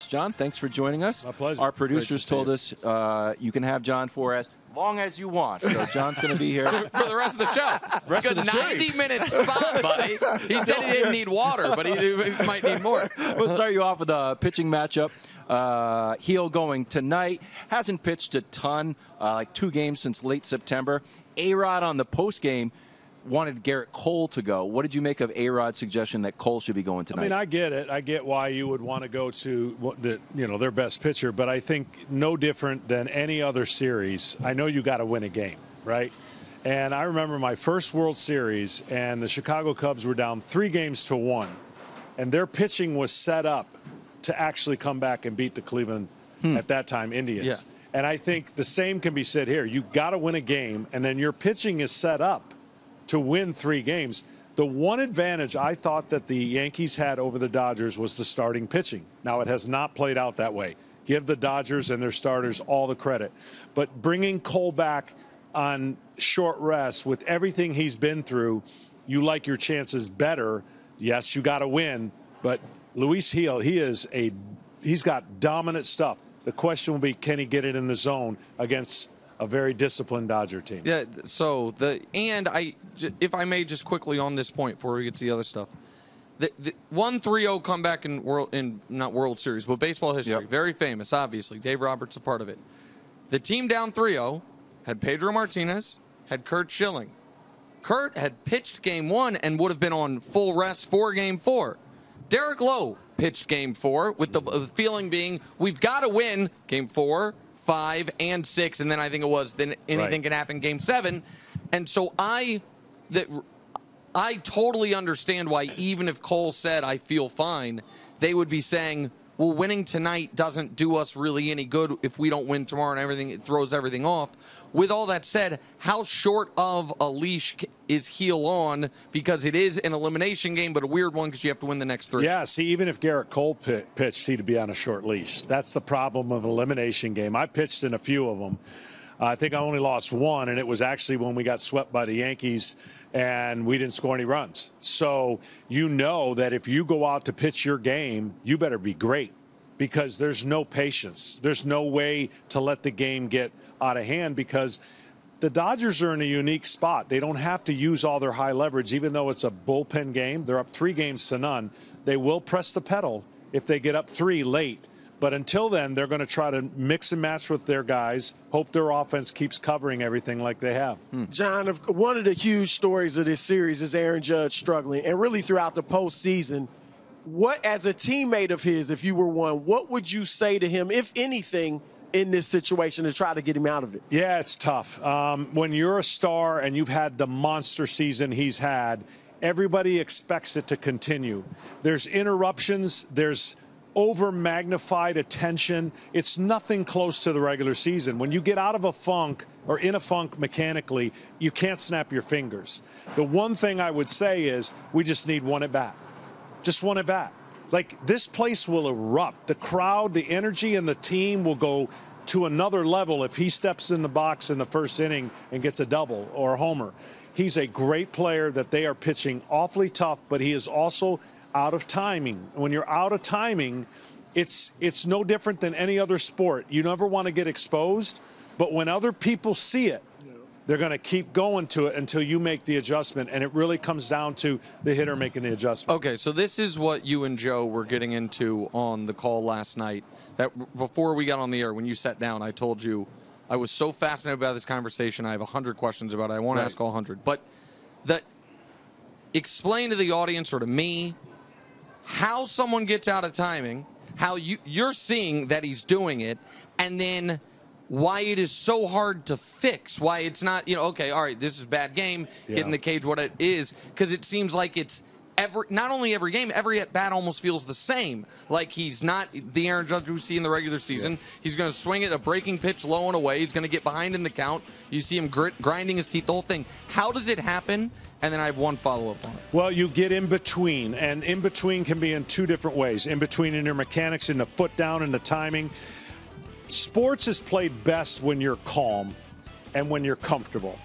Smoltz. John, thanks for joining us. My pleasure. Our producers told us you can have John for as long as you want. So John's going to be here for the rest of the show. Rest it's of the a 90-minute spot, buddy. He said he didn't need water, but he might need more. We'll start you off with a pitching matchup. Heel going tonight. Hasn't pitched a ton, like 2 games since late September. A-Rod on the post game wanted Gerrit Cole to go. What did you make of A-Rod's suggestion that Cole should be going tonight? I mean, I get it. I get why you would want to go to their best pitcher, but I think no different than any other series. I know you got to win a game, right? And I remember my first World Series, and the Chicago Cubs were down 3-1, and their pitching was set up to actually come back and beat the Cleveland at that time Indians. Yeah. And I think the same can be said here. You got to win a game, and then your pitching is set up to win 3 games. The one advantage I thought that the Yankees had over the Dodgers was the starting pitching. Now, it has not played out that way. Give the Dodgers and their starters all the credit. But bringing Cole back on short rest with everything he's been through, you like your chances better. Yes, you got to win, but Luis Gil, he's got dominant stuff. The question will be, can he get it in the zone against a very disciplined Dodger team? Yeah, so if I may just quickly on this point before we get to the other stuff. The 1-3-0 comeback in not World Series, but baseball history. Yep. Very famous, obviously. Dave Roberts a part of it. The team down 3-0 had Pedro Martinez, had Curt Schilling. Curt had pitched game 1 and would have been on full rest for game 4. Derek Lowe pitched game 4 with the feeling being we've got to win game 4, 5, and 6, and then I think it was then anything can happen game 7. And so I totally understand why even if Cole said I feel fine, they would be saying, well, winning tonight doesn't do us really any good if we don't win tomorrow and everything, it throws everything off. With all that said, how short of a leash is Gil on? Because it is an elimination game, but a weird one because you have to win the next 3. Yeah, see, even if Gerrit Cole pitched, he'd be on a short leash. That's the problem of an elimination game. I pitched in a few of them. I think I only lost 1, and it was actually when we got swept by the Yankees and we didn't score any runs. So you know that if you go out to pitch your game, you better be great because there's no patience. There's no way to let the game get out of hand because the Dodgers are in a unique spot. They don't have to use all their high leverage, even though it's a bullpen game. They're up 3-0. They will press the pedal if they get up 3 late. But until then, they're going to try to mix and match with their guys, hope their offense keeps covering everything like they have. John, one of the huge stories of this series is Aaron Judge struggling. And really throughout the postseason, what, as a teammate of his, if you were one, what would you say to him, if anything, in this situation to try to get him out of it? Yeah, it's tough. When you're a star and you've had the monster season he's had, everybody expects it to continue. There's interruptions. There's over-magnified attention. It's nothing close to the regular season. When you get out of a funk or in a funk mechanically, you can't snap your fingers. The one thing I would say is we just need one at bat. Just one at bat. Like, this place will erupt. The crowd, the energy, and the team will go to another level if he steps in the box in the first inning and gets a double or a homer. He's a great player that they are pitching awfully tough, but he is also out of timing. When you're out of timing, it's no different than any other sport. You never want to get exposed, but when other people see it, they're going to keep going to it until you make the adjustment, and it really comes down to the hitter making the adjustment. Okay, so this is what you and Joe were getting into on the call last night. That before we got on the air, when you sat down, I told you I was so fascinated about this conversation. I have 100 questions about it. I won't ask all 100. But explain to the audience or to me how someone gets out of timing, how you're seeing that he's doing it, and then why it is so hard to fix, why it's not, okay, all right, this is a bad game, get in the cage, what it is, because it seems like it's not only every game, every at-bat almost feels the same. Like he's not the Aaron Judge we see in the regular season. Yeah. He's going to swing it, a breaking pitch low and away. He's going to get behind in the count. You see him grinding his teeth, the whole thing. How does it happen? And then I have one follow-up on it. Well, you get in between, and in between can be in 2 different ways. In between in your mechanics, in the foot down, and the timing. Sports is played best when you're calm and when you're comfortable.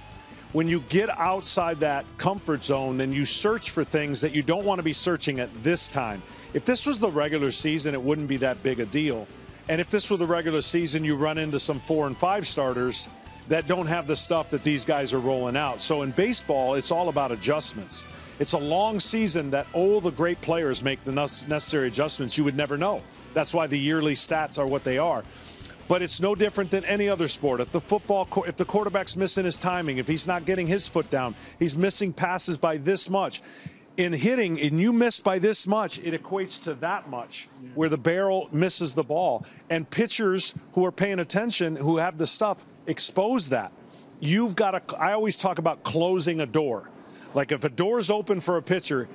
when you get outside that comfort zone, then you search for things that you don't want to be searching at this time. If this was the regular season, it wouldn't be that big a deal. And if this were the regular season, you run into some 4 and 5 starters that don't have the stuff that these guys are rolling out. So in baseball, it's all about adjustments. It's a long season that all the great players make the necessary adjustments you would never know. That's why the yearly stats are what they are. But it's no different than any other sport. If the quarterback's missing his timing, if he's not getting his foot down, he's missing passes by this much. In hitting, and you miss by this much, it equates to that much, where the barrel misses the ball. And pitchers who are paying attention, who have the stuff, expose that. You've got to, I always talk about closing a door. Like if a door's open for a pitcher,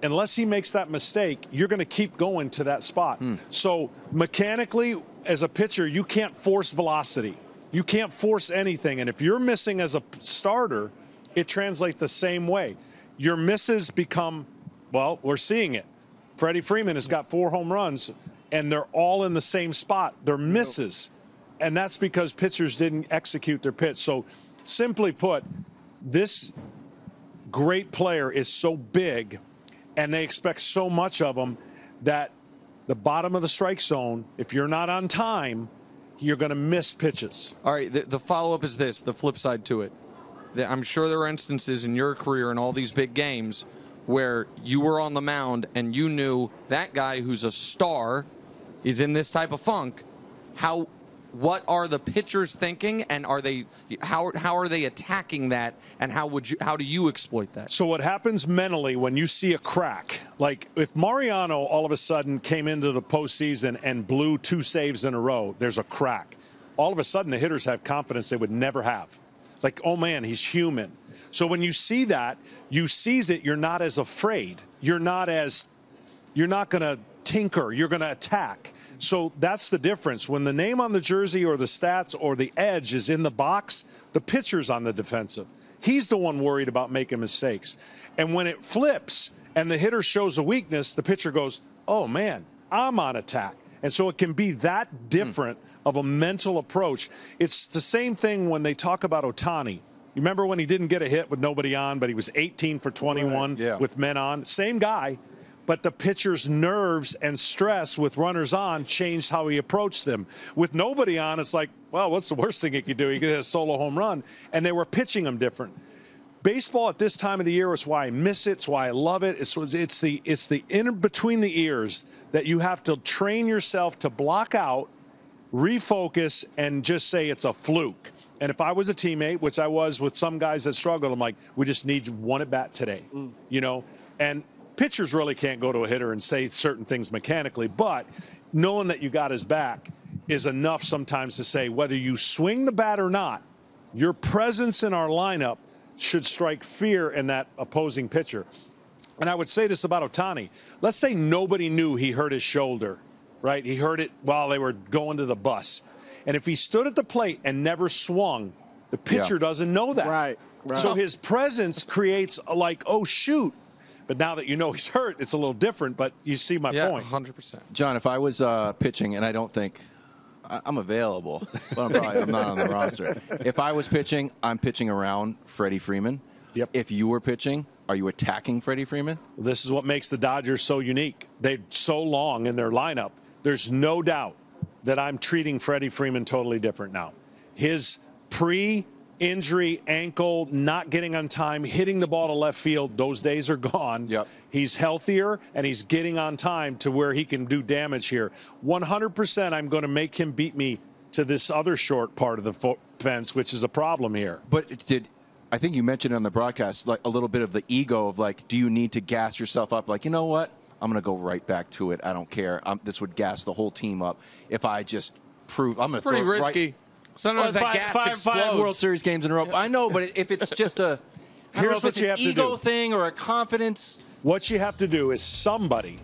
unless he makes that mistake, you're going to keep going to that spot. So mechanically, as a pitcher, you can't force velocity. You can't force anything. And if you're missing as a starter, it translates the same way. Your misses become, well, we're seeing it. Freddie Freeman has got 4 home runs, and they're all in the same spot. They're misses. And that's because pitchers didn't execute their pitch. So simply put, this great player is so big, and they expect so much of him that the bottom of the strike zone, if you're not on time, you're going to miss pitches. All right, the follow-up is this, the flip side to it. I'm sure there are instances in your career in all these big games where you were on the mound and you knew that guy who's a star is in this type of funk. What are the pitchers thinking, and how are they attacking that, and how do you exploit that? So what happens mentally when you see a crack, like if Mariano all of a sudden came into the postseason and blew 2 saves in a row, there's a crack. All of a sudden the hitters have confidence they would never have. Like, oh man, he's human. So when you see that, you seize it, you're not as afraid. You're not going to tinker, you're going to attack. So that's the difference. When the name on the jersey or the stats or the edge is in the box, the pitcher's on the defensive. He's the one worried about making mistakes. And when it flips and the hitter shows a weakness, the pitcher goes, oh man, I'm on attack. And so it can be that different of a mental approach. It's the same thing when they talk about Ohtani. You remember when he didn't get a hit with nobody on, but he was 18 for 21 with men on? Same guy. But the pitcher's nerves and stress with runners on changed how he approached them. With nobody on, it's like, well, what's the worst thing he could do? He could hit a solo home run. And they were pitching him different. Baseball at this time of the year is why I miss it. It's why I love it. It's the in between the ears that you have to train yourself to block out, refocus, and just say it's a fluke. And if I was a teammate, which I was with some guys that struggled, I'm like, we just need one at bat today, you know? And pitchers really can't go to a hitter and say certain things mechanically, but knowing that you got his back is enough sometimes to say whether you swing the bat or not, your presence in our lineup should strike fear in that opposing pitcher. And I would say this about Ohtani. Let's say nobody knew he hurt his shoulder, right? He heard it while they were going to the bus. And if he stood at the plate and never swung, the pitcher doesn't know that. Right. So his presence creates a like, oh, shoot. But now that you know he's hurt, it's a little different, but you see my point. 100%. John, if I was pitching, and I don't think I'm available, but I'm not on the roster. If I was pitching, I'm pitching around Freddie Freeman. Yep. If you were pitching, are you attacking Freddie Freeman? This is what makes the Dodgers so unique. They're so long in their lineup. There's no doubt that I'm treating Freddie Freeman totally different now. His pre-injury ankle, not getting on time, hitting the ball to left field, those days are gone. Yep. He's healthier, and he's getting on time to where he can do damage here. 100% I'm going to make him beat me to this other short part of the fence, which is a problem here. But I think you mentioned on the broadcast, like a little bit of the ego of like, do you need to gas yourself up? Like, you know what? I'm going to go right back to it. I don't care. This would gas the whole team up if I just prove. I'm going to It's pretty risky. Right. Sometimes that gas explodes. 5 World Series games in a row. I know, but if it's just Here's what you have to do. Ego thing or a confidence. What you have to do is somebody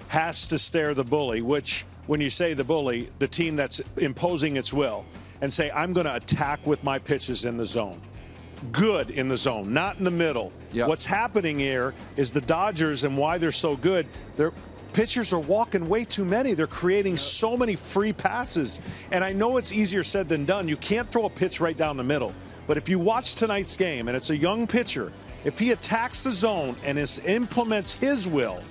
has to stare the bully, which when you say the bully, the team that's imposing its will, and say, I'm going to attack with my pitches in the zone. Good in the zone, not in the middle. Yep. What's happening here is the Dodgers, and why they're so good, their pitchers are walking way too many. They're creating so many free passes. And I know it's easier said than done. You can't throw a pitch right down the middle. But if you watch tonight's game, and it's a young pitcher, if he attacks the zone and implements his will,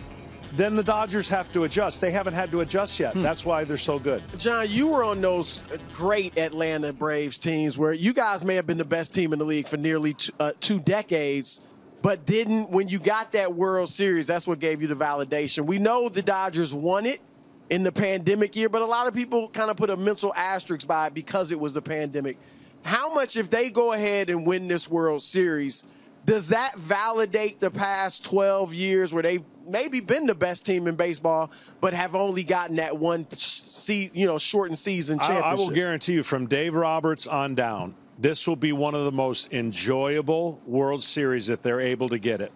then the Dodgers have to adjust. They haven't had to adjust yet. That's why they're so good. John, you were on those great Atlanta Braves teams where you guys may have been the best team in the league for nearly 2 decades, but didn't, when you got that World Series, that's what gave you the validation. We know the Dodgers won it in the pandemic year, but a lot of people kind of put a mental asterisk by it because it was the pandemic. How much, if they go ahead and win this World Series, does that validate the past 12 years where they've maybe been the best team in baseball, but have only gotten that one shortened season championship? I will guarantee you, from Dave Roberts on down, this will be one of the most enjoyable World Series if they're able to get it.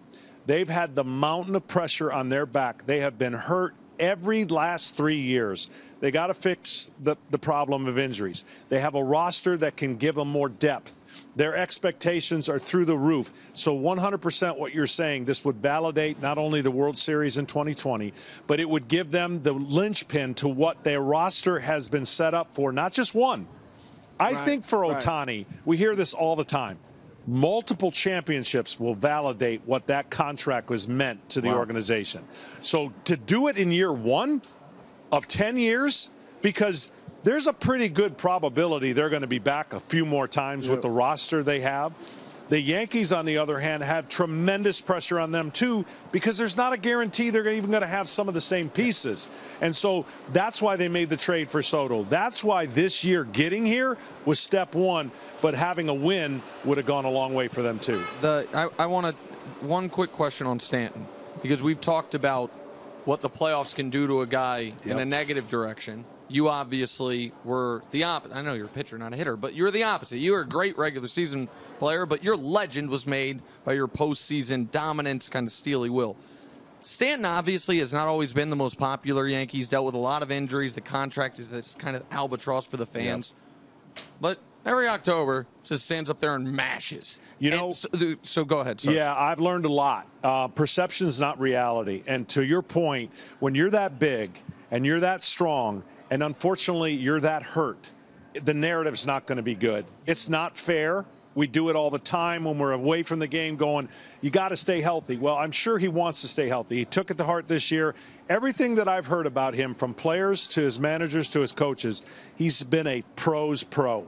They've had the mountain of pressure on their back. They have been hurt every last 3 years. They got to fix the problem of injuries. They have a roster that can give them more depth. Their expectations are through the roof. So 100% what you're saying, this would validate not only the World Series in 2020, but it would give them the linchpin to what their roster has been set up for, not just one. I think for Ohtani, we hear this all the time. Multiple championships will validate what that contract was meant to the organization. So to do it in year 1 of 10 years, because there's a pretty good probability they're going to be back a few more times with the roster they have. The Yankees, on the other hand, have tremendous pressure on them, too, because there's not a guarantee they're even going to have some of the same pieces. And so that's why they made the trade for Soto. That's why this year getting here was step one, but having a win would have gone a long way for them, too. I want one quick question on Stanton, because we've talked about what the playoffs can do to a guy in a negative direction. You obviously were the opposite. I know you're a pitcher, not a hitter, but you're the opposite. You were a great regular season player, but your legend was made by your postseason dominance, kind of steely will. Stanton obviously has not always been the most popular Yankee. He's dealt with a lot of injuries. The contract is this kind of albatross for the fans. But every October, just stands up there and mashes. So go ahead, sir. Yeah, I've learned a lot. Perception is not reality. And to your point, when you're that big and you're that strong, and unfortunately, you're that hurt, the narrative's not going to be good. It's not fair. We do it all the time when we're away from the game going, you got to stay healthy. Well, I'm sure he wants to stay healthy. He took it to heart this year. Everything that I've heard about him, from players to his managers to his coaches, he's been a pro's pro.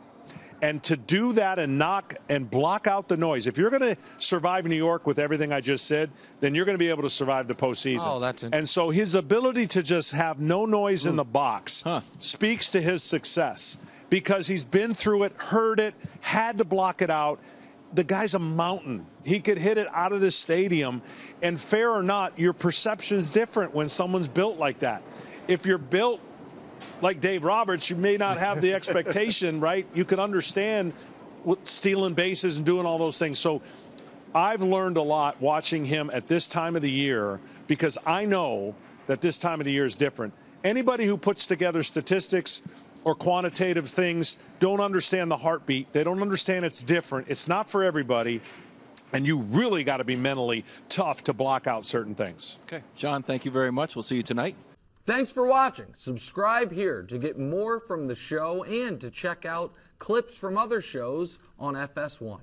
And to do that and knock and block out the noise, if you're going to survive New York with everything I just said, then you're going to be able to survive the postseason. Oh, that's interesting. And so his ability to just have no noise in the box speaks to his success, because he's been through it, heard it, had to block it out. The guy's a mountain. He could hit it out of this stadium. And fair or not, your perception's different when someone's built like that. If you're built like Dave Roberts, you may not have the expectation, right? You can understand stealing bases and doing all those things. So I've learned a lot watching him at this time of the year, because I know that this time of the year is different. Anybody who puts together statistics or quantitative things don't understand the heartbeat. They don't understand it's different. It's not for everybody. And you really got to be mentally tough to block out certain things. Okay, John, thank you very much. We'll see you tonight. Thanks for watching. Subscribe here to get more from the show and to check out clips from other shows on FS1.